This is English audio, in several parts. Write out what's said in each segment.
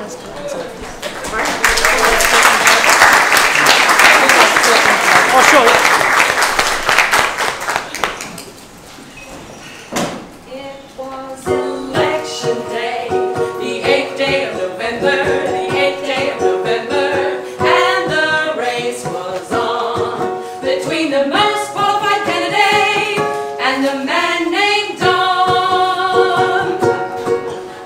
Oh, sure, yeah. It was election day, the 8th day of November, the 8th day of November, and the race was on between the most qualified candidate and a man named Don.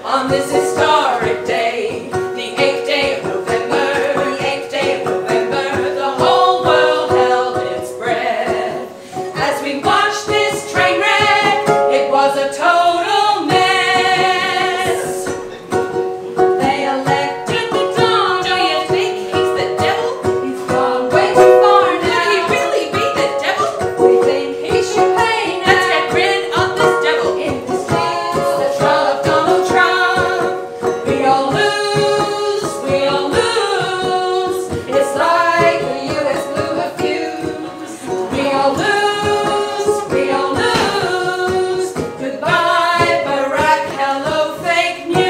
On this historic day, the 8th day of November, the 8th day of November, the whole world held its breath as we watched this train wreck. It was a total mess. They elected the Don. Do you think he's the devil? He's gone way too far now. Could he really be the devil? We think he should pay now. Let's get rid of this devil. In this case, the trial of Donald Trump. We all lose, we all lose. It's like the U.S. blew a fuse. We all lose, we all lose. Goodbye, Barack, hello, fake news.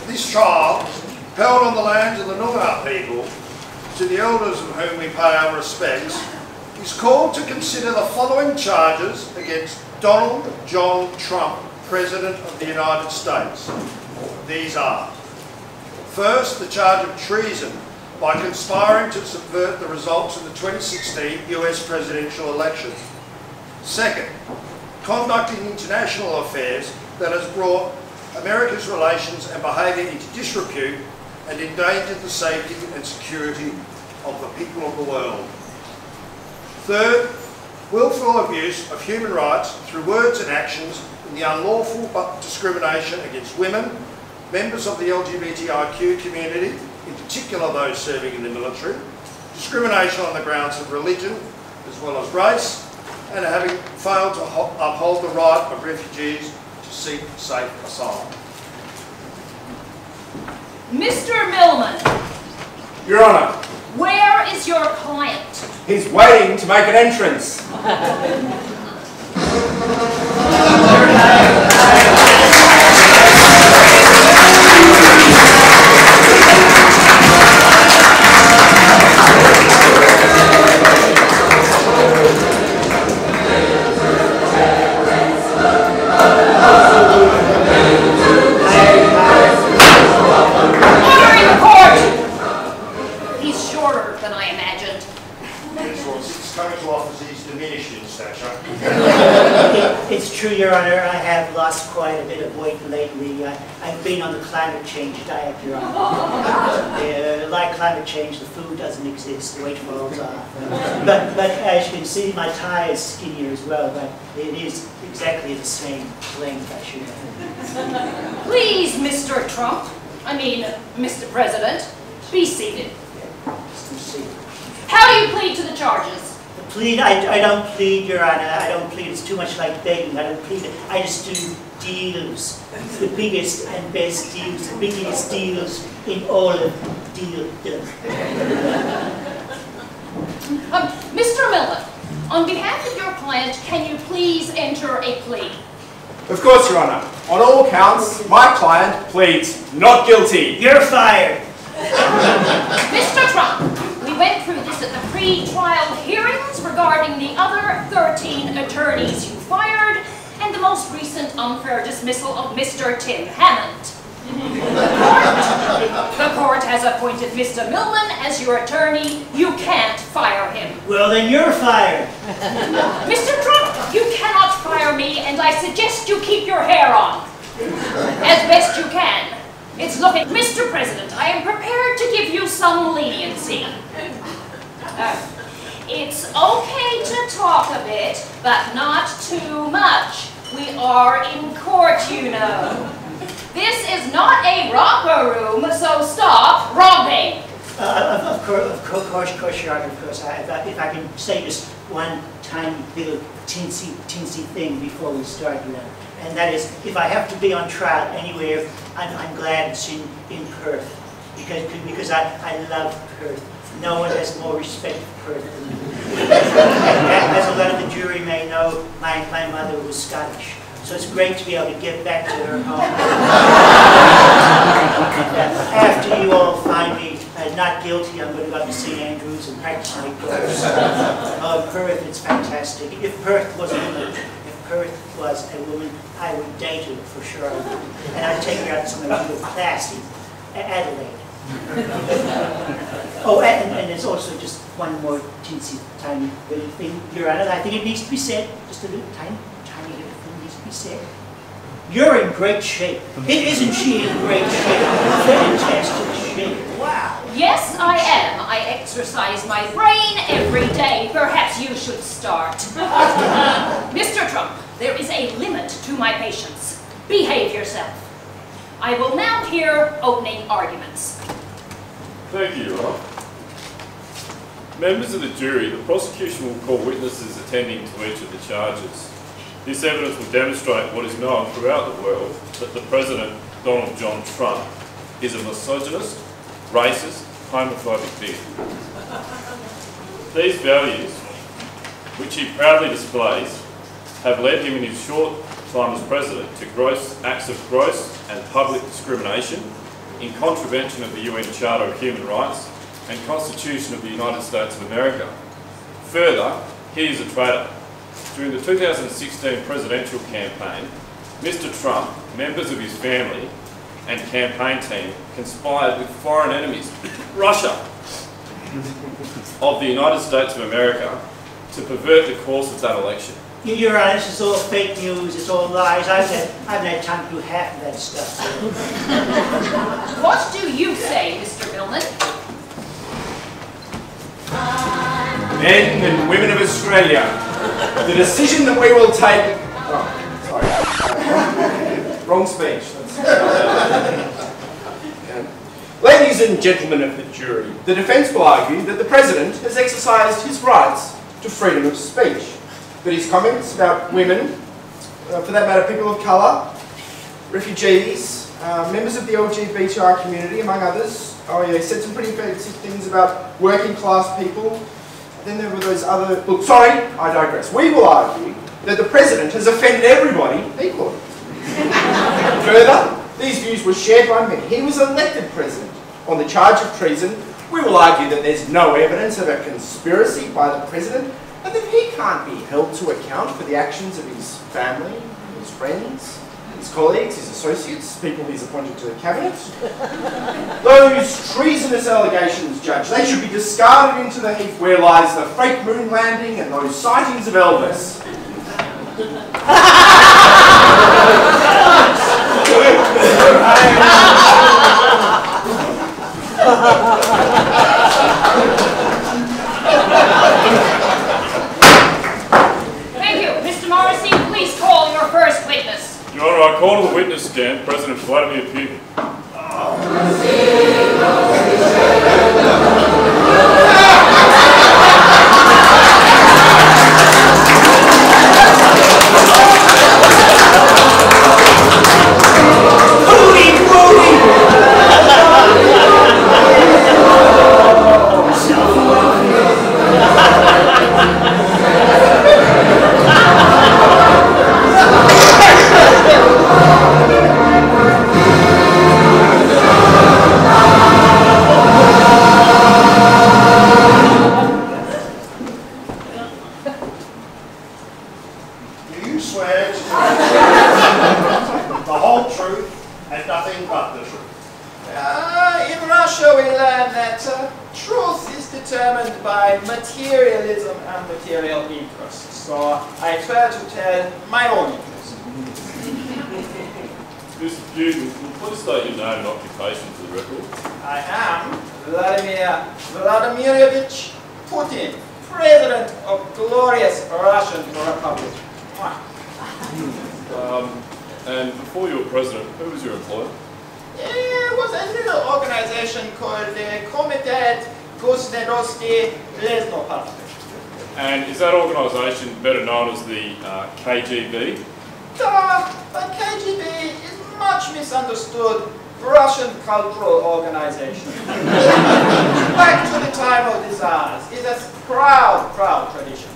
This trial, held on the lands of the Noongar people, to the elders of whom we pay our respects, is called to consider the following charges against Donald John Trump, President of the United States. These are: first, the charge of treason by conspiring to subvert the results of the 2016 US presidential election. Second, conduct in international affairs that has brought America's relations and behaviour into disrepute and endangered the safety and security of the people of the world. Third, willful abuse of human rights through words and actions in the unlawful discrimination against women, members of the LGBTIQ community, in particular those serving in the military, discrimination on the grounds of religion as well as race, and having failed to uphold the right of refugees to seek safe asylum. Mr. Millman, Your Honour, where is your client? he's waiting to make an entrance. Order in the court! He's shorter than I imagined. Yes, well, since coming to office he's diminished in stature. It's true, Your Honour, I have lost quite a bit of weight lately. I've been on the climate change diet, Your Honour. Like climate change, the food doesn't exist, the weight falls off. But as you can see, my tie is skinnier as well, but it is exactly the same length, I should have. Please, Mr. Trump, Mr. President, be seated. How do you plead to the charges? Plead, I don't plead, Your Honour. I don't plead. It's too much like begging. I don't plead. I just do deals. The biggest and best deals. The biggest deals in all of dealdom. Mr. Millman, on behalf of your client, can you please enter a plea? Of course, Your Honour. On all counts, my client pleads not guilty. You're fired. Mr. Trump, we went through this at the pre-trial hearings regarding the other 13 attorneys you fired and the most recent unfair dismissal of Mr. Tim Hammond. The court has appointed Mr. Millman as your attorney. You can't fire him. Well, then you're fired. Mr. Trump, you cannot fire me, and I suggest you keep your hair on as best you can. It's looking... Mr. President, I am prepared to give you some leniency. It's okay to talk a bit, but not too much. We are in court, you know. This is not a romper room, so stop romping. Of course, Your Honor, of course. If I can say just one tiny little teensy thing before we start, and that is, if I have to be on trial anywhere, I'm glad it's in Perth, because I love Perth. No one has more respect for Perth than me. As a lot of the jury may know, my mother was Scottish. So it's great to be able to get back to her home. After you all find me not guilty, I'm going to go up to St. Andrews and practice my ghost. Perth, it's fantastic. If Perth was a woman, I would date her for sure. And I'd take her out to somewhere real classy, Adelaide. Oh, and there's also just one more teensy tiny little thing, Your Honor. I think it needs to be said. Just a little tiny little thing needs to be said. You're in great shape. Isn't she in great shape? Fantastic shape. Wow. Yes, I am. I exercise my brain every day. Perhaps you should start. Mr. Trump, there is a limit to my patience. Behave yourself. I will now hear opening arguments. Thank you, Your Honour. Members of the jury, the prosecution will call witnesses attending to each of the charges. This evidence will demonstrate what is known throughout the world, that the President, Donald John Trump, is a misogynist, racist, homophobic bigot. These values, which he proudly displays, have led him in his short time as President to acts of gross and public discrimination in contravention of the UN Charter of Human Rights and Constitution of the United States of America. Further, he is a traitor. During the 2016 presidential campaign, Mr. Trump, members of his family and campaign team conspired with foreign enemies, Russia, of the United States of America, to pervert the course of that election. Your Honor, this is all fake news, it's all lies. I haven't had time to do half of that stuff. What do you say, Mr. Millman? Men and women of Australia, the decision that we will take... Oh, sorry. Wrong speech. Ladies and gentlemen of the jury, the defence will argue that the President has exercised his rights to freedom of speech, that his comments about women, for that matter people of colour, refugees, members of the LGBTI community, among others, he said some pretty offensive things about working class people. Then there were those other... Look, sorry, I digress. We will argue that the President has offended everybody equally. Further, these views were shared by many. He was elected President on the charge of treason. We will argue that there's no evidence of a conspiracy by the President and that he can't be held to account for the actions of his family, his friends, his colleagues, his associates, people he's appointed to the cabinet. Those treasonous allegations, Judge, they should be discarded into the heap where lies the fake moon landing and those sightings of Elvis. Thank you. Mr. Morrissey, please call your first witness. Your Honour, I call to the witness stand President Vladimir Putin. Vladimirovich Putin, President of glorious Russian Republic. And before you were President, who was your employer? there was a little organization called the Komitet Kuznetsovsky Lesno Party. And is that organisation better known as the KGB? The KGB is much misunderstood Russian cultural organization. Back to the time of the Tsars, it's a proud tradition.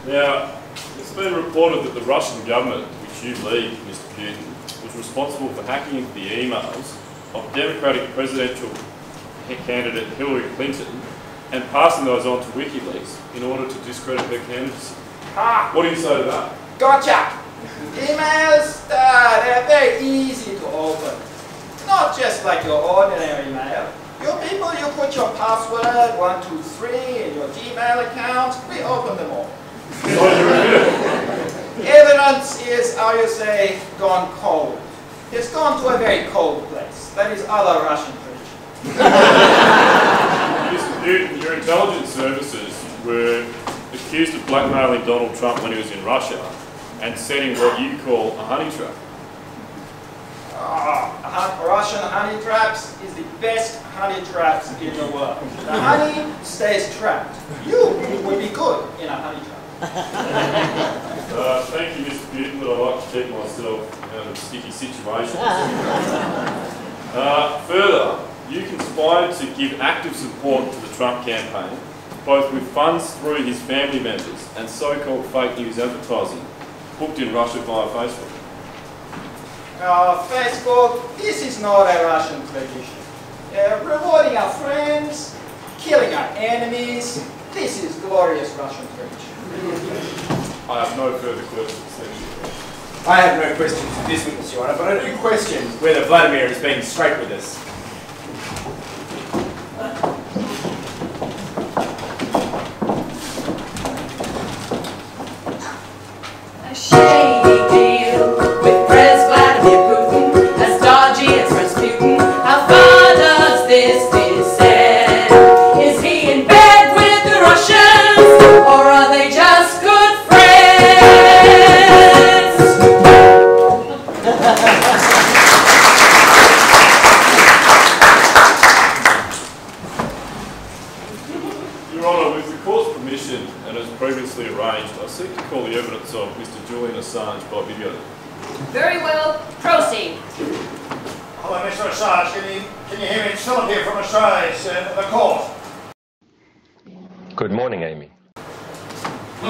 Now, it's been reported that the Russian government, which you lead, Mr. Putin, was responsible for hacking into the emails of Democratic presidential candidate Hillary Clinton and passing those on to WikiLeaks in order to discredit her candidacy. What do you say to that? Gotcha! Emails, they're very easy to open. Not just like your ordinary email. Your people, you put your password, 123, in your Gmail account, we open them all. Evidence is, how you say, gone cold. It's gone to a very cold place. That is other Russian tradition. Mr. Putin, your intelligence services were accused of blackmailing Donald Trump when he was in Russia and setting what you call a honey trap. Russian honey traps is the best honey traps in the world. The honey stays trapped. You would be good in a honey trap. Thank you, Mr. Putin, but I like to keep myself out of sticky situations. Further, you conspired to give active support to the Trump campaign, both with funds through his family members and so-called fake news advertising booked in Russia via Facebook. Facebook, this is not a Russian tradition. Rewarding our friends, killing our enemies, this is glorious Russian tradition. I have no further questions, thank you. I have no questions for this witness, Your Honour, but I do question whether Vladimir is being straight with us. A shady deal with Pres Vladimir Putin, as dodgy as Rasputin. How far does this descend? Is he in bed with the Russians, or are they just good friends? Your Honour, with the court's permission and as previously arranged, I seek to call the evidence of Mr. Julian Assange by video. Very well, proceed. Hello, Mr. Assange. Can you hear me? It's Philip here from Australia. It's the court. Good morning, Amy. Do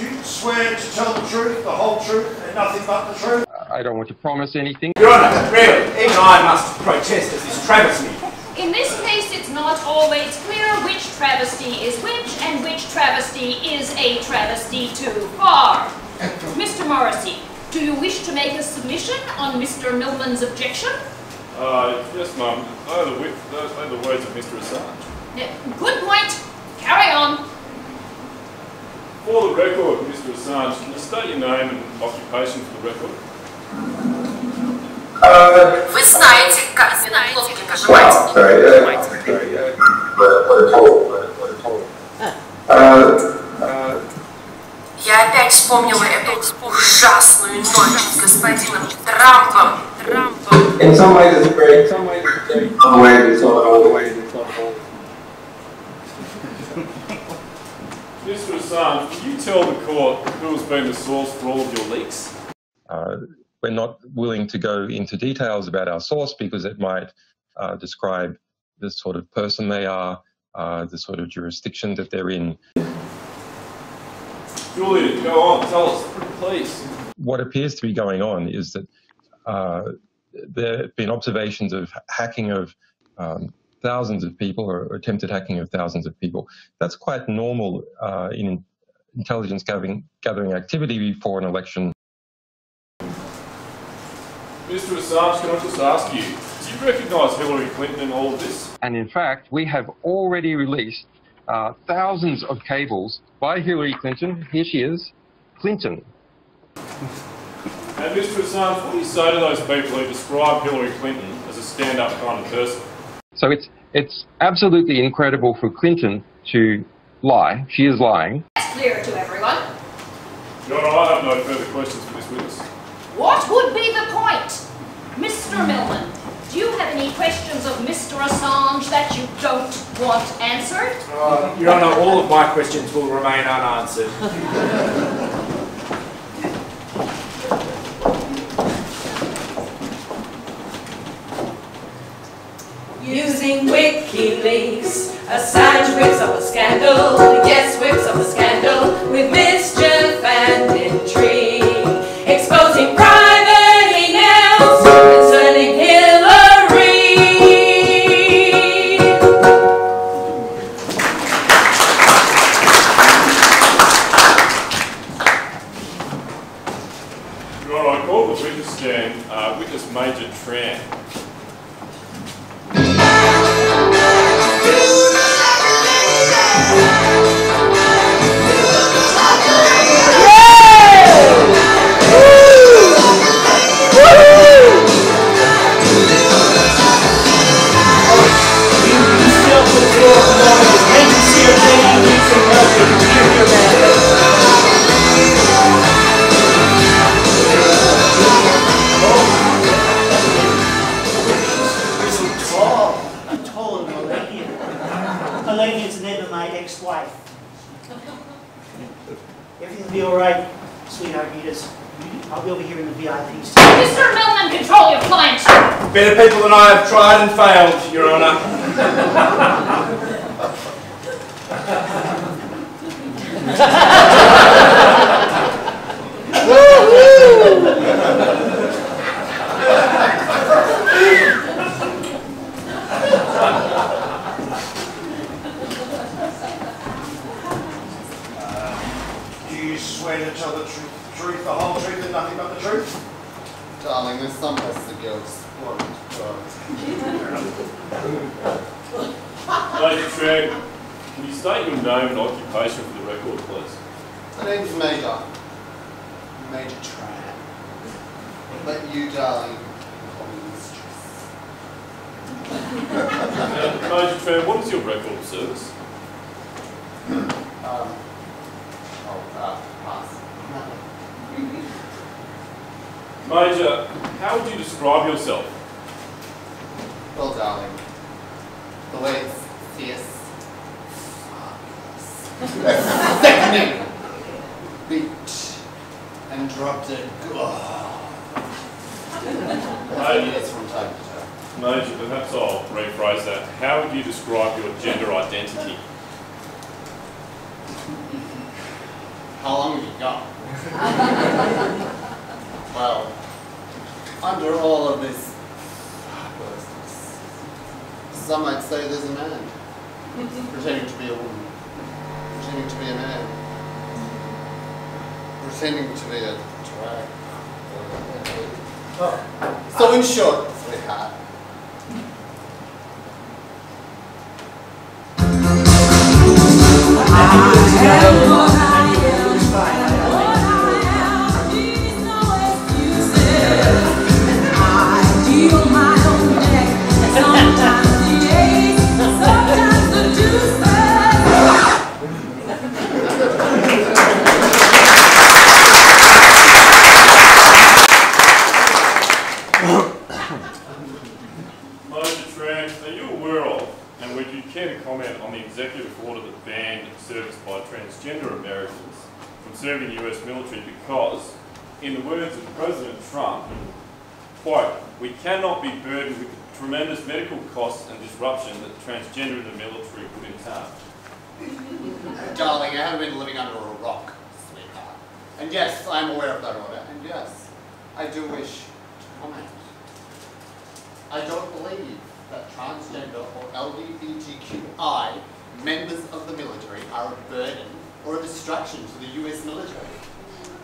you swear to tell the truth, the whole truth, and nothing but the truth? I don't want to promise anything. Your Honour, really, even I must protest at this travesty. In this case, it's not always clear which travesty is which and which travesty is a travesty too far. Mr. Morrissey, do you wish to make a submission on Mr. Millman's objection? Yes, Mum. Those are the words of Mr. Assange. Good point. Carry on. For the record, Mr. Assange, can you state your name and occupation for the record? Вы знаете, как кнопки нажимать? Я опять вспомнила эту ужасную ночь с господином Трампом. In some ways it's great, in other ways it's not. Mr. Assange, can you tell the court who has been the source for all of your leaks? We're not willing to go into details about our source because it might describe the sort of person they are, the sort of jurisdiction that they're in. Julian, go on, tell us, please. What appears to be going on is that there have been observations of hacking of thousands of people, or attempted hacking of thousands of people. That's quite normal in intelligence gathering activity before an election. Mr. Assange, can I just ask you, do you recognise Hillary Clinton in all of this? And in fact, we have already released thousands of cables by Hillary Clinton. Here she is, Clinton. And Mr. Assange, what do you say to those people who describe Hillary Clinton as a stand-up kind of person? So it's absolutely incredible for Clinton to lie. She is lying. That's clear to everyone. Your Honour, I have no further questions for this witness. What would be the point? Mr. Millman, do you have any questions of Mr. Assange that you don't want answered? Your Honour, all of my questions will remain unanswered. Using WikiLeaks, Assange whips up a scandal, yes, whips up a scandal, with mischief and intrigue, exposing private emails concerning Hillary. Your Honour, I call the witness stand witness Major Tran. Melania's never my ex-wife. Everything will be all right, sweetheart Edith. I'll be over here in the VIP section. Mr. Millman, control your client. Better people than I have tried and failed, Your Honour. Do you swear to tell the truth, the whole truth, and nothing but the truth? Darling, there's some place to go. Major Tran, can you state your name and occupation for the record, please? My name's Major. Major Tran. But you, darling, call me mistress. Major Tran, what is your record of service? Pass. Major, how would you describe yourself? Well, darling, the way it's fierce, sickening, beat, and dropped it. Yes, from time to time. Major, perhaps I'll rephrase that. How would you describe your gender identity? How long have you got? Well, under all of this fabulousness, some might say there's a man pretending to be a woman, pretending to be a man, pretending to be a drag. So in short, sweetheart, transgender Americans from serving the US military because, in the words of President Trump, quote, "We cannot be burdened with the tremendous medical costs and disruption that transgender in the military would entail." Darling, I haven't been living under a rock, sweetheart. And yes, I'm aware of that order, and yes, I do wish to comment. I don't believe that transgender or LGBTQI members of the military are a burden or a distraction to the US military.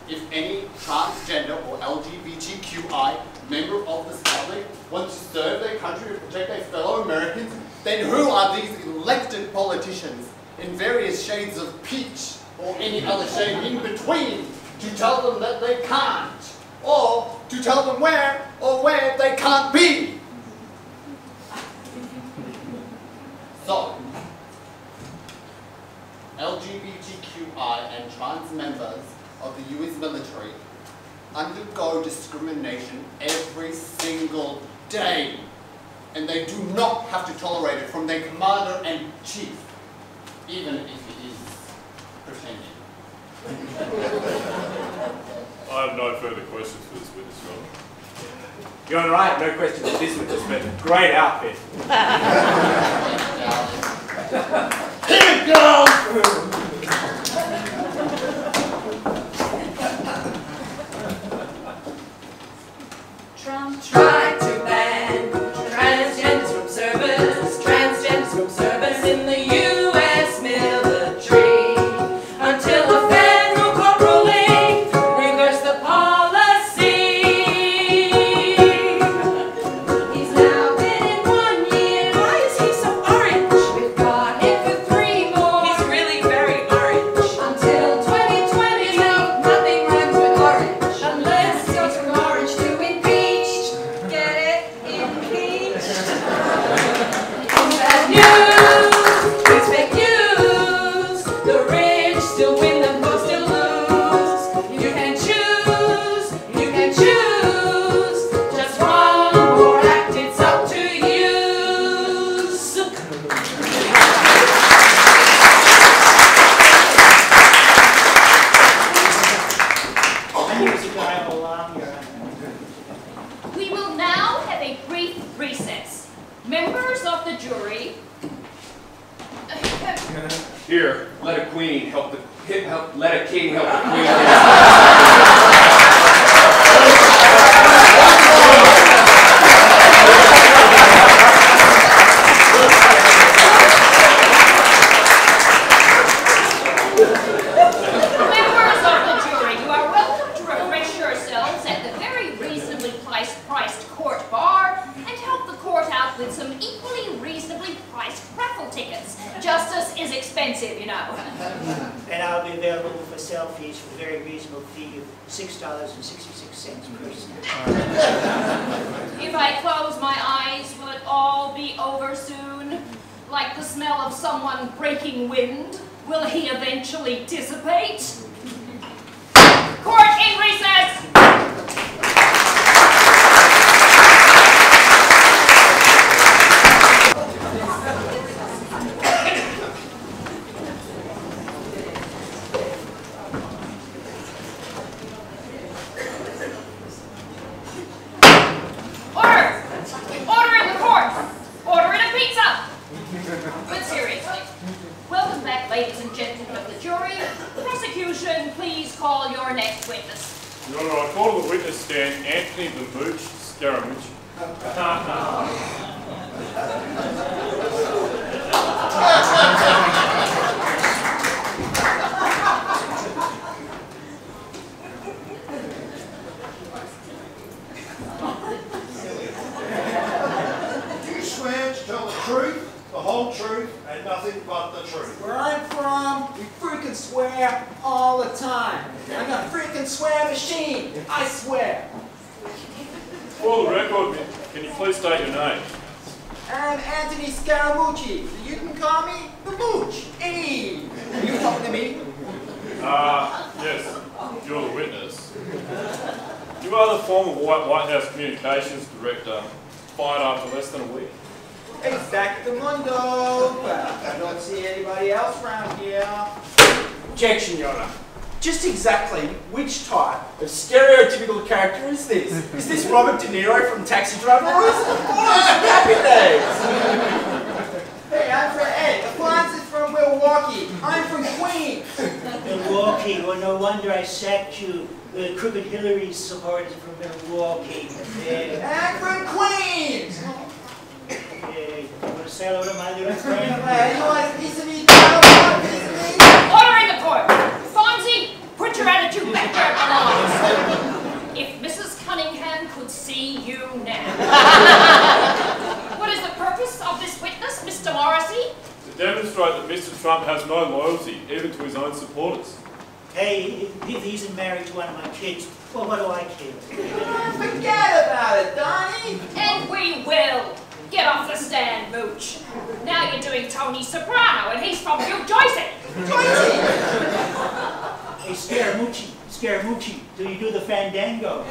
If any transgender or LGBTQI member of this public wants to serve their country to protect their fellow Americans, then who are these elected politicians in various shades of peach or any other shade in between to tell them that they can't, or to tell them where or where they can't be? So, LGBTQI and trans members of the US military undergo discrimination every single day. And they do not have to tolerate it from their commander-in-chief, even if he is pretending. I have no further questions for this witness, Your Honour. Your Honour, I have no questions for this witness, but great outfit. Here it goes! Trump tried to ban transgenders from service in the U.S. military until a federal court ruling reversed the policy. He's now been in 1 year. Why is he so orange? We've got him for 3 more. He's really very orange. Until 2020, nothing rhymes with orange unless you're from orange to impeached. Get it? Impeached. Bad news, it's fake news. The rich still win, the poor still lose. You can choose, just wrong or act, it's up to you. I think it's a guy all along, Your Honor. We will now have a brief recess. Members of the jury. Here, let a queen help the let a king help the queen. Members of the jury, you are welcome to refresh yourselves at the very reasonably priced court bar and help the court out with some equally reasonably priced raffle tickets. Justice is expensive, you know. And I'll be available for selfies for a very reasonable fee of $6.66 per person. If I close my eyes, will it all be over soon? Like the smell of someone breaking wind? Will he eventually dissipate? Court in recess! Order! Order in the court! Order in a pizza! But seriously, welcome back, ladies and gentlemen of the jury. Prosecution, please call your next witness. Your Honour, I call to the witness stand Anthony the Mooch Scaramucci. You swear to tell the truth, the whole truth, and nothing but the truth. Where I'm from, we freaking swear all the time. I'm a freaking swear machine. I swear. For the record, can you please state your name? I'm Anthony Scaramucci. You can call me the Mooch. Hey, are you talking to me? Yes, you're the witness. You are the former White House Communications Director, fired after less than a week. Exactamundo. I don't see anybody else around here. Objection, Your Honour. Just exactly which type of stereotypical character is this? Is this Robert De Niro from Taxi Driver, or is it the Florence from Happy Days? Hey, I'm from Ed. The Florence is from Milwaukee. I'm from Queens. Milwaukee, well, no wonder I sacked you. Crooked Hillary's supporters from Milwaukee. I'm from Queens. You want to say hello to my little friend? You want a piece of me? You want a piece of me? Order in the court! Fonzie, put your attitude back where it belongs. If Mrs. Cunningham could see you now. What is the purpose of this witness, Mr. Morrissey? To demonstrate that Mr. Trump has no loyalty, even to his own supporters. Hey, if he isn't married to one of my kids, well, what do I care? Forget about it, Donnie. And we will. Get off the stand, Mooch. Now you're doing Tony Soprano, and he's from New Jersey. Hey, Scaramucci, Scaramucci, do you do the fandango?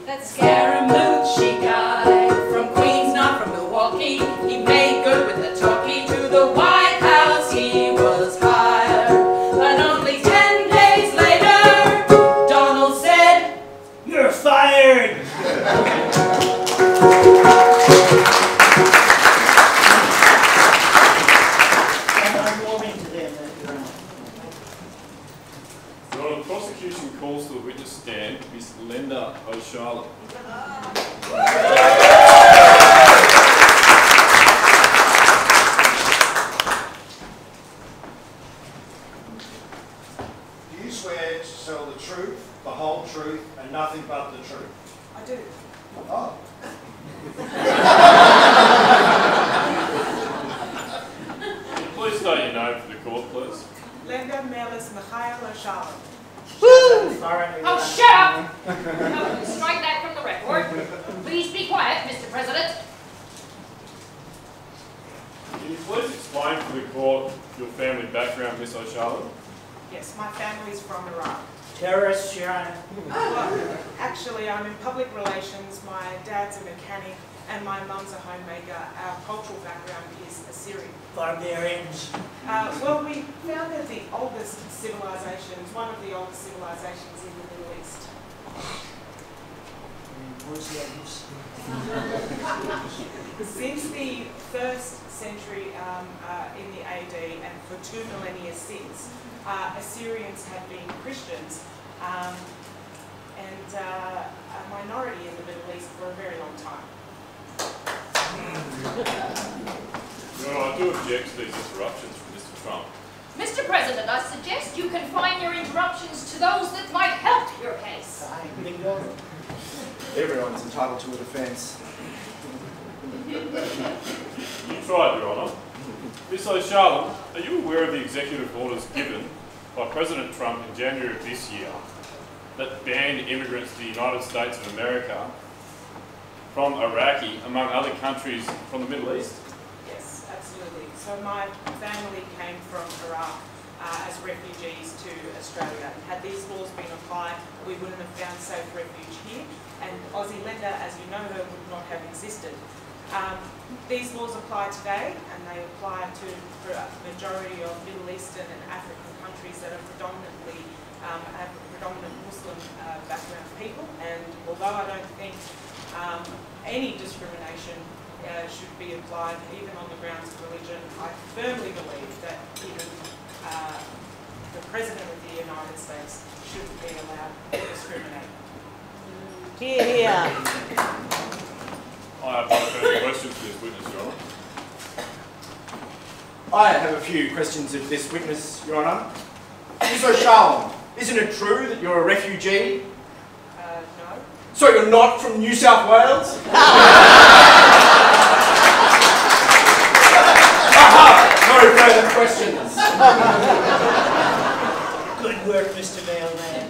That Scaramucci guy from Queens, not from Milwaukee, he made good with the talkie. To the White House he was hired, but only 10 days later, Donald said, "You're fired!" I'm warming to them, Your Honor. Your Honor, the prosecution calls to the witness stand Miss Linda O'Sharlett. Do you swear to tell the truth, the whole truth, and nothing but the truth? I do. Oh. Please state your name for the court, please. Linda Melis Mikhail O'Sharlett. Oh, shut up! No, strike that from the record. Please be quiet, Mr. President. Can you please explain to the court your family background, Miss O'Sharlett? Yes, my family's from Iraq. Terrorists, Your Honor. Well, actually, I'm in public relations. My dad's a mechanic and my mum's a homemaker. Our cultural background is Assyrian. Barbarians. Well, we founded the oldest civilizations, one of the oldest civilizations in the Middle East. Since the 1st century in the AD and for 2 millennia since, Assyrians have been Christians and a minority in the Middle East for a very long time. Your Honor, I do object to these interruptions from Mr. Trump. Mr. President, I suggest you confine your interruptions to those that might help your case. Everyone's entitled to a defence. You tried, Your Honour. Miss O'Sharlett, are you aware of the executive orders given by President Trump in January of this year that banned immigrants to the United States of America from Iraqi, among other countries from the Middle East? Yes, absolutely. So my family came from Iraq as refugees to Australia. Had these laws been applied, we wouldn't have found safe refuge here, and Aussie Linda, as you know her, would not have existed. These laws apply today, and they apply to a majority of Middle Eastern and African countries that are predominantly have predominant Muslim background people. And although I don't think any discrimination should be applied, even on the grounds of religion, I firmly believe that even the President of the United States shouldn't be allowed to discriminate. Hear, hear. I have no further questions for this witness, Your Honour. I have a few questions of this witness, Your Honour. Miss O'Sharlett, isn't it true that you're a refugee? No. So you're not from New South Wales? Aha! No further questions. Good work, Mr. Mailman.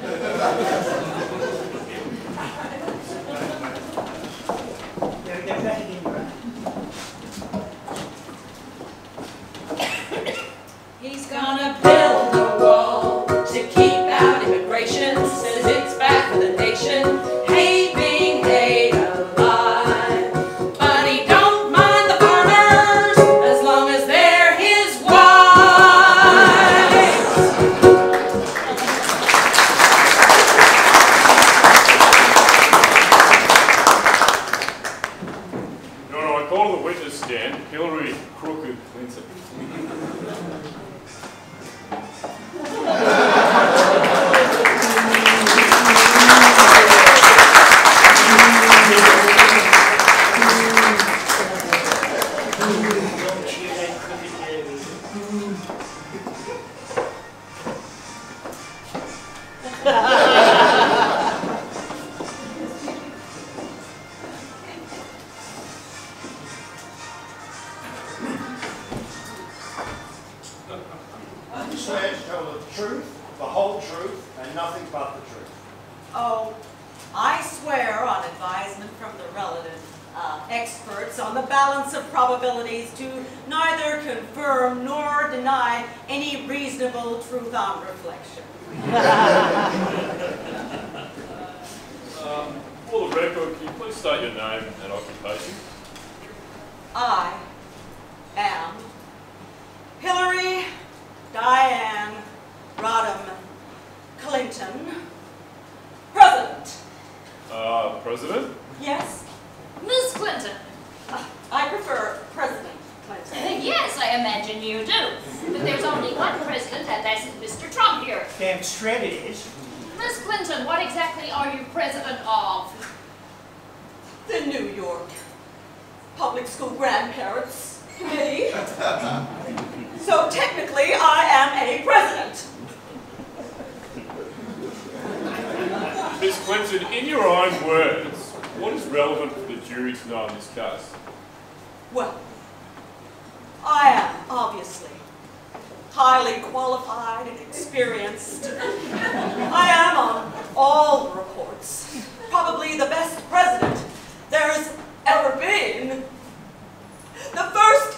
They're back again, Your Honor. He's gonna build a wall to keep out immigration, says it's bad for the nation. Hate being hate alive. But he don't mind the farmers as long as they're his wives. Your Honour, I call to the witness stand Hillary Crooked Clinton. Don't cheer that crooked Hillary. You swear to tell the truth, the whole truth, and nothing but the truth? Oh, I swear on advisement from the relative experts on the balance of probabilities to neither confirm nor deny any reasonable truth on reflection. For the record, can you please state your name and occupation? I am Hillary Diane Rodham Clinton, President. President? Yes? Ms. Clinton. I prefer President Clinton. Yes, I imagine you do. But there's only one president, and that's Mr. Trump here. Damn straight it is. Ms. Clinton, what exactly are you president of? The New York Public School Grandparents Committee. So technically, I am a president. Ms. Clinton, in your own words, what is relevant for the jury to know in this case? Well, I am obviously highly qualified and experienced. I am on all reports probably the best president there's ever been. The first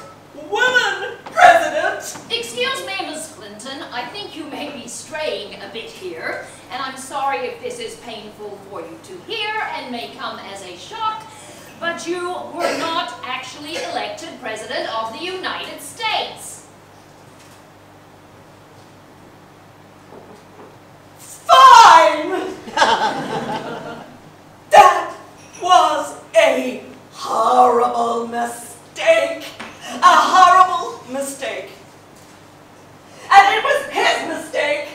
woman president. Excuse me, Ms. Clinton. I think you may be straying a bit here, and I'm sorry if this is painful for you to hear and may come as a shock, but you were not actually elected President of the United States. Fine! That was a horrible mistake. A horrible mistake. And it was his mistake.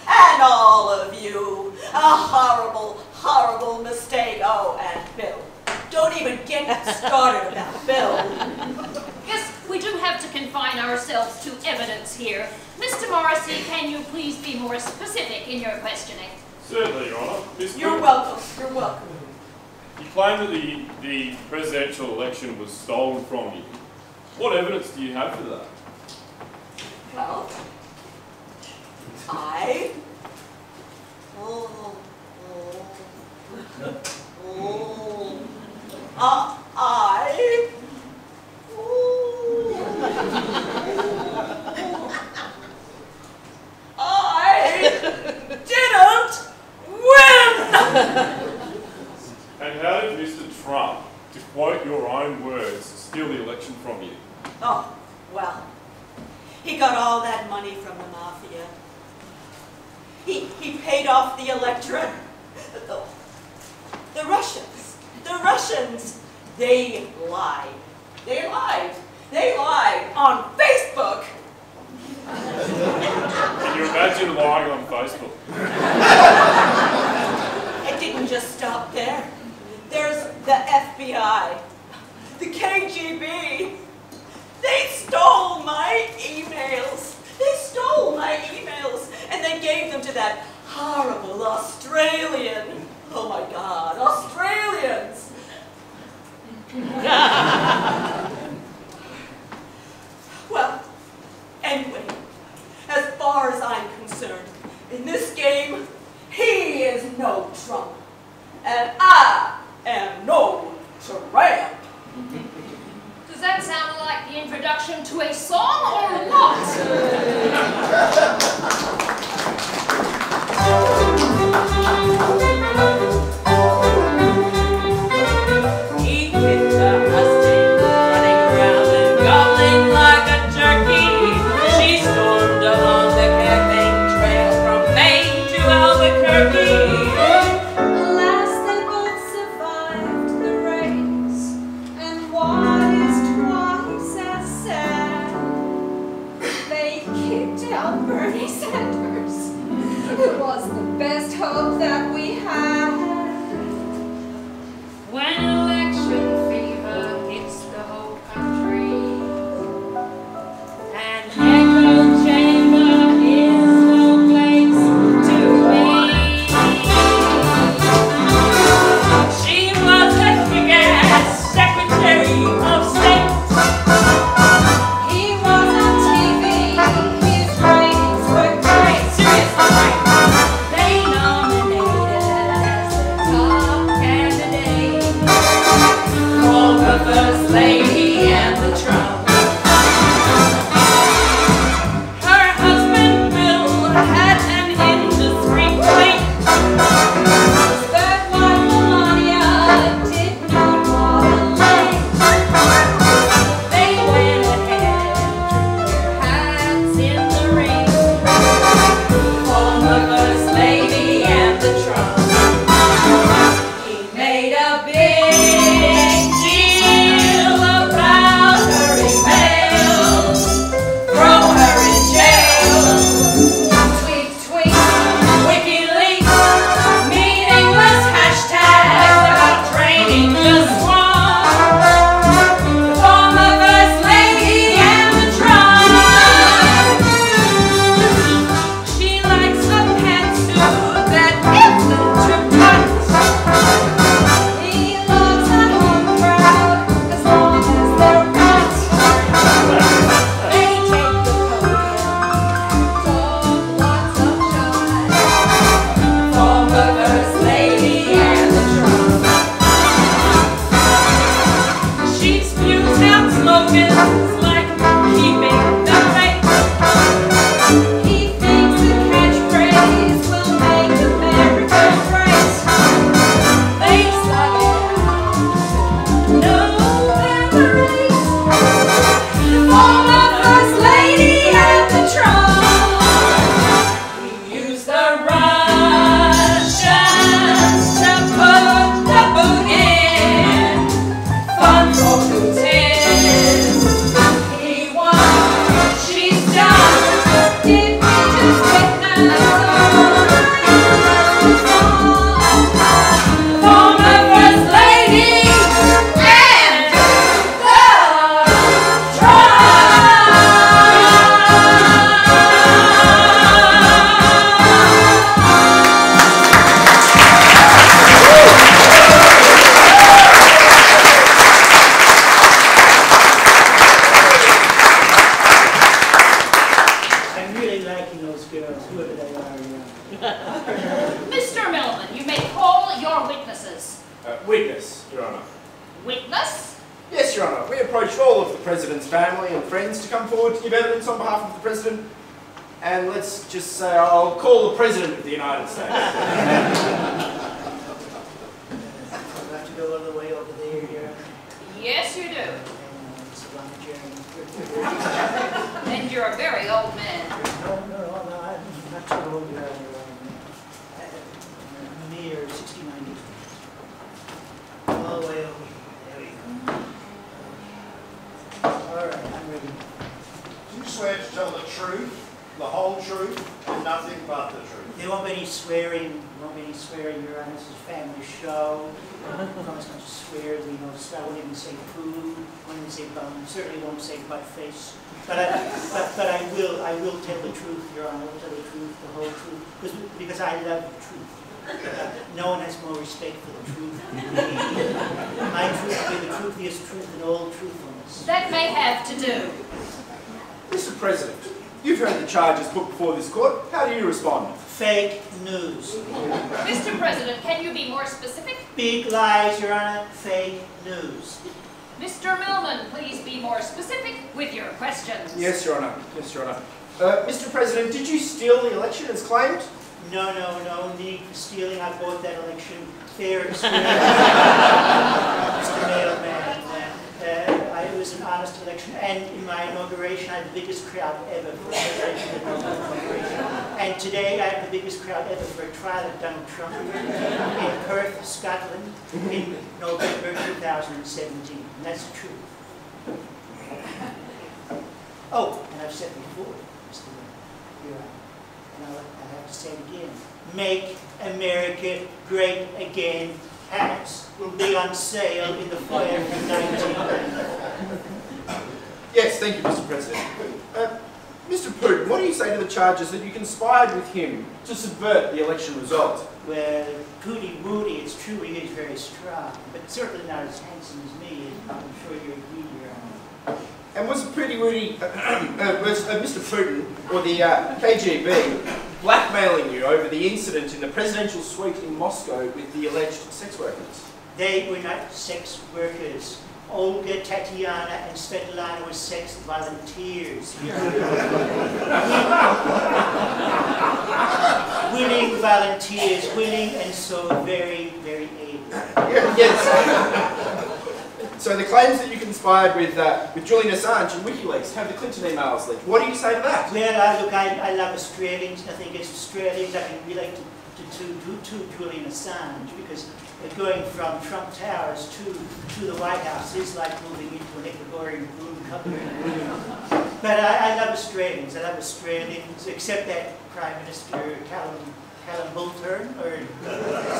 And all of you. A horrible, horrible mistake. Oh, and Bill. Don't even get started about Bill. Yes, we do have to confine ourselves to evidence here. Mr. Morrissey, can you please be more specific in your questioning? Certainly, Your Honour. You're welcome. You're welcome. You claim that the presidential election was stolen from you. What evidence do you have for that? Well, I didn't win! And how did Mr. Trump, to quote your own words, steal the election from you? Oh, well, he got all that money from the mafia. He paid off the electorate. The Russians, they lied. They lied on Facebook. Can you imagine lying on Facebook? It didn't just stop there. There's the FBI, the KGB. They stole my emails. And they gave them to that horrible Australian. Oh my God, Australians. Well, anyway, as far as I'm concerned, in this game, he is no Trump, and I am no tramp. Does that sound like the introduction to a song or what? He hit the husband, running around and gobbling like a turkey. She stormed along the campaign trail from Maine to Albuquerque. Alas, they both survived the race, and what is twice as sad, they kicked out Bernie Sanders, who was the best hope that we had. When election fever hits the whole country, an echo chamber is no place to be. She was Henriette's Secretary of State. He was on TV, his ratings were great. Seriously, they nominated they are, yeah. Mr. Millman, you may call your witnesses. Witness, Your Honour. Witness? Yes, Your Honour. We approached all of the President's family and friends to come forward to give evidence on behalf of the President. And let's just say I'll call the President of the United States. I'll have to go all the way over there, Your Honour. Yes, you do. It's a long journey. And you're a very old man. No, I'm not too old, Your Honour. I'm near 69 years old. All the way over here. There we go. All right, I'm ready. Do you swear to tell the truth, the whole truth, and nothing but the truth? There won't be any swearing. Your Honour. This is a family show. I promise not to swear. I won't even say poo. I won't even say bum. Certainly won't say butt face. But I will tell the truth, Your Honour. I will tell the truth, the whole truth, because I love the truth. No one has more respect for the truth than me. My truth will be the truthiest truth in all truthfulness. That may have to do. Mr. President, you've heard the charges put before this court. How do you respond? Fake news. Mr. President, can you be more specific? Big lies, Your Honour. Fake news. Mr. Millman, please be more specific with your questions. Yes, Your Honour. Yes, Your Honour. Mr. President, did you steal the election as claimed? No need for stealing. I bought that election fair and square. Mr. Mailman. It was an honest election, and in my inauguration, I had the biggest crowd ever for an inauguration. And today, I have the biggest crowd ever for a trial of Donald Trump in Perth, Scotland, in November 2017. And that's the truth. Oh, and I've said before, Mr. Mayor, and I have to say it again. Make America great again. Hats will be on sale in the foyer in 1990. Yes, thank you, Mr. President. Mr. Putin, what do you say to the charges that you conspired with him to subvert the election result? Well, Pooty Woody, it's true he is very strong, but certainly not as handsome as me, and I'm sure you agree, Your Honour. And was Mr. Putin, or the KGB, blackmailing you over the incident in the presidential suite in Moscow with the alleged sex workers? They were not sex workers. Olga, Tatiana, and Svetlana were sex volunteers. Willing volunteers, willing and so very, very able. Yes. So the claims that you conspired with Julian Assange and WikiLeaks have the Clinton emails leaked. What do you say to that? Well, look, I love Australians. Nothing against Australians. I can relate to Julian Assange because going from Trump Towers to the White House is like moving into an Ecuadorian broom cupboard. But I love Australians. I love Australians, except that Prime Minister Callum Bulturn, or is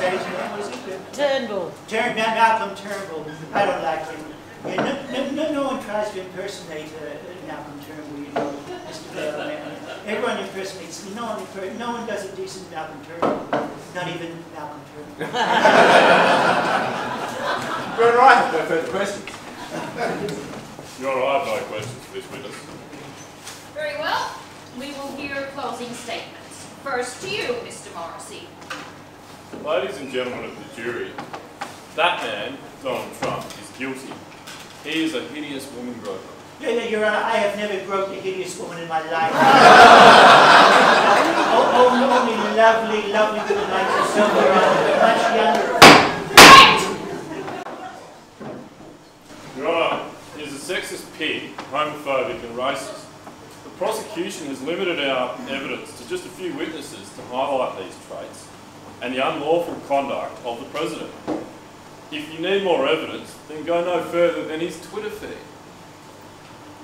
that his name? What is it? Turnbull. Malcolm Turnbull. I don't like him. Yeah, no one tries to impersonate Malcolm Turnbull, you know. Everyone impersonates him. No one does a decent Malcolm Turnbull. Not even Malcolm Turnbull. Your Honour, I have no further questions. Your Honour, I have no questions for this witness. Very well. We will hear closing statements. First to you, Mr. Morrissey. Ladies and gentlemen of the jury, that man, Donald Trump, is guilty. He is a hideous woman groper. Yeah, Your Honour, I have never groped a hideous woman in my life. Only lovely women like yourself, Your Honour, much younger. Your Honour, he is a sexist pig, homophobic and racist. The prosecution has limited our evidence to just a few witnesses to highlight these traits and the unlawful conduct of the President. If you need more evidence, then go no further than his Twitter feed.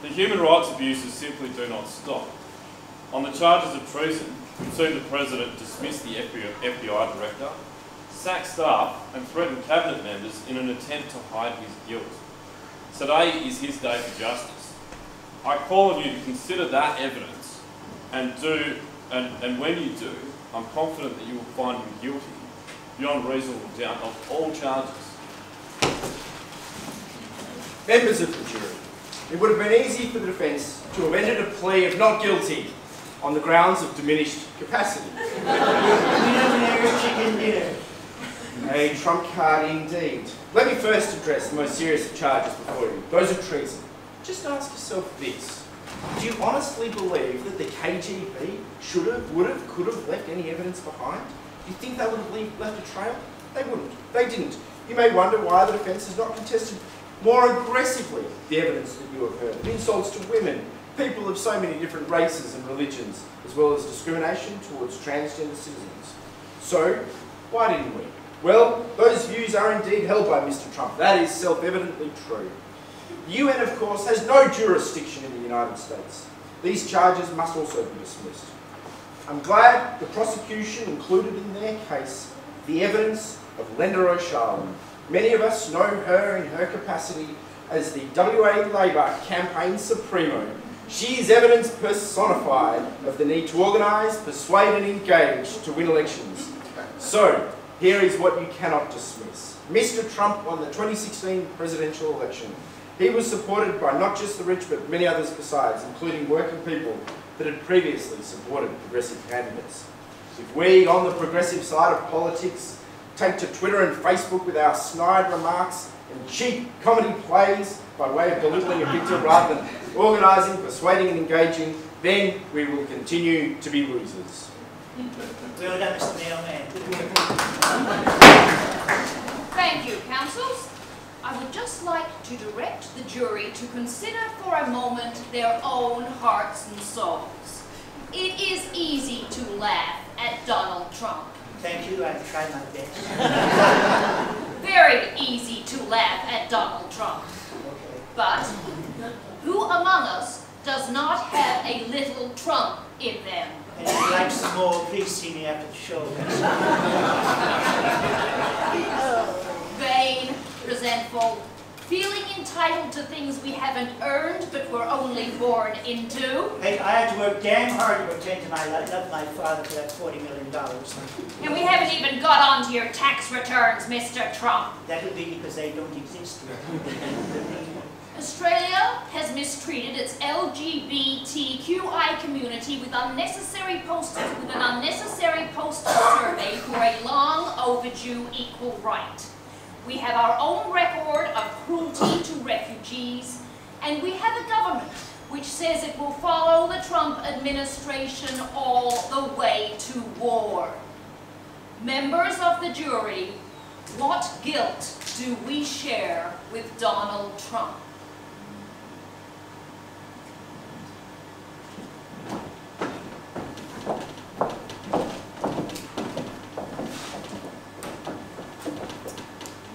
The human rights abuses simply do not stop. On the charges of treason, we've seen the President dismiss the FBI director, sack staff and threaten cabinet members in an attempt to hide his guilt. Today is his day for justice. I call on you to consider that evidence and when you do, I'm confident that you will find him guilty beyond reasonable doubt of all charges. Members of the jury, it would have been easy for the defence to have entered a plea of not guilty on the grounds of diminished capacity. Chicken dinner. A trump card indeed. Let me first address the most serious of charges before you, those of treason. Just ask yourself this. Do you honestly believe that the KGB should have, would have, could have left any evidence behind? Do you think they would have left a trail? They wouldn't. They didn't. You may wonder why the defence has not contested more aggressively the evidence that you have heard. Insults to women, people of so many different races and religions, as well as discrimination towards transgender citizens. So, why didn't we? Well, those views are indeed held by Mr. Trump. That is self-evidently true. The UN, of course, has no jurisdiction in the United States. These charges must also be dismissed. I'm glad the prosecution included in their case the evidence of Linda O'Sharlin. Many of us know her in her capacity as the WA Labor Campaign Supremo. She is evidence personified of the need to organise, persuade and engage to win elections. So, here is what you cannot dismiss. Mr. Trump won the 2016 presidential election. He was supported by not just the rich, but many others besides, including working people that had previously supported progressive candidates. If we, on the progressive side of politics, take to Twitter and Facebook with our snide remarks and cheap comedy plays by way of belittling a victim rather than organising, persuading and engaging, then we will continue to be losers. Well done, Mr. Mailman. Thank you, councils. I would just like to direct the jury to consider for a moment their own hearts and souls. It is easy to laugh at Donald Trump. Thank you, I've tried my best. Very easy to laugh at Donald Trump. Okay. But who among us does not have a little Trump in them? And if you'd like some more, please see me after the show. Vain, resentful, feeling entitled to things we haven't earned but were only born into. Hey, I had to work damn hard to pretend to love my father for that $40 million. And we haven't even got onto your tax returns, Mr. Trump. That would be because they don't exist. Australia has mistreated its LGBTQI community with an unnecessary postal survey for a long overdue equal right. We have our own record of cruelty to refugees, and we have a government which says it will follow the Trump administration all the way to war. Members of the jury, what guilt do we share with Donald Trump?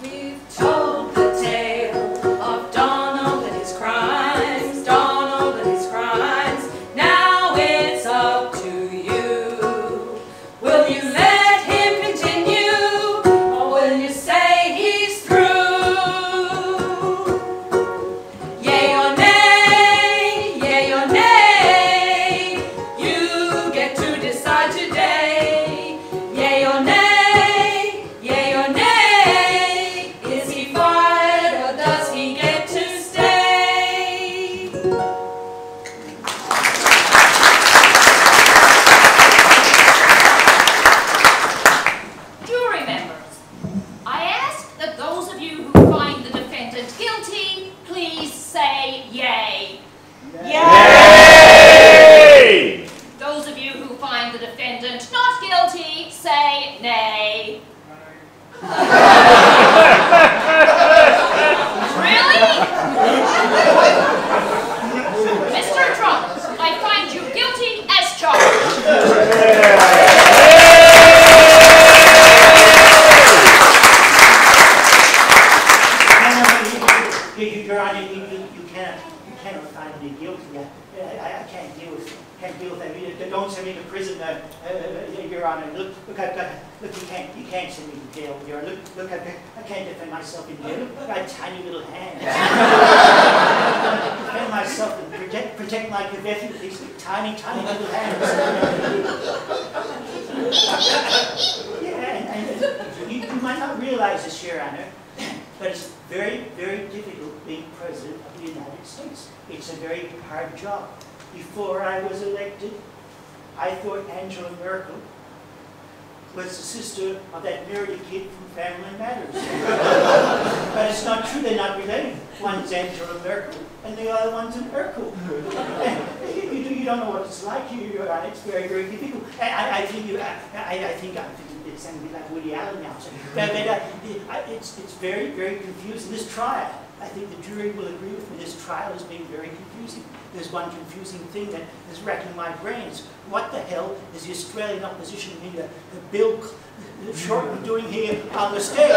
We've told the tale of Donald and his crimes, Donald and his crimes. Now it's up to you. Will you let him continue, or will you say he's through? Yay or nay, yay or nay, you get to decide today. Yay or nay, yay or nay. Is he fired or does he get to stay? Jury members, I ask that those of you who find the defendant guilty, please say yay. Yay! Those of you who find the defendant not guilty, say nay. Really? Mr. Trump, I find you guilty as charged. Your Honor, you cannot find me guilty. I can't deal with that. Don't send me to prison, Your Honor. Look, you can't send me to jail, Your Honor. Look, I can't defend myself in jail. Look, I have tiny little hands. Defend myself and protect my nephew with these tiny little hands. Yeah, and you might not realize this, Your Honor, but it's very, very difficult being President of the United States. It's a very hard job. Before I was elected, I thought Angela Merkel was the sister of that Meredith kid from Family Matters. But it's not true, they're not related. One's Angela Merkel, and the other one's an Urkel. You don't know what it's like, it's very, very difficult. I think it's going to be like Woody Allen now. It's very, very confusing. This trial, I think the jury will agree with me, this trial has been very confusing. There's one confusing thing that is racking my brains. What the hell is the Australian opposition leader, Bill Shorten, doing here on the stage?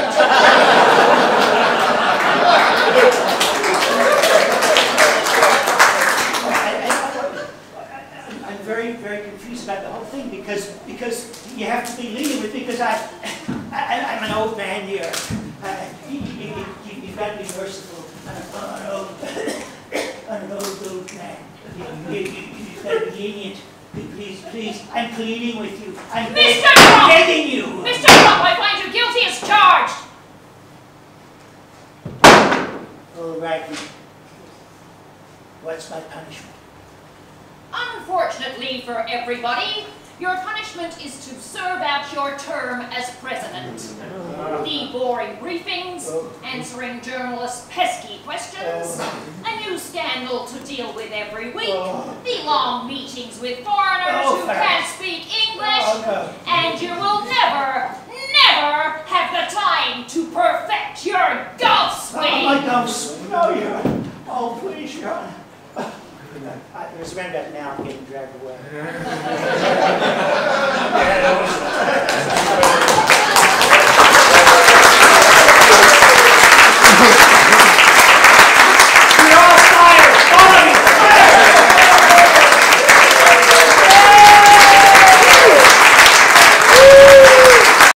I'm very, very confused about the whole thing because you have to be lenient with me because I'm an old man here. You've got to be merciful. I'm an old man. You've got to be lenient. Please, I'm pleading with you. I'm begging you. Mr. Trump, I find you guilty as charged. All right. What's my punishment? Unfortunately for everybody, your punishment is to serve out your term as president. The boring briefings, answering journalists' pesky questions, a new scandal to deal with every week, the long meetings with foreigners who can't speak English, and you will never have the time to perfect your golf swing. My golf swing? Oh, Your Honor. Oh, please, Your Honor. There's a roundabout now, I'm getting dragged away.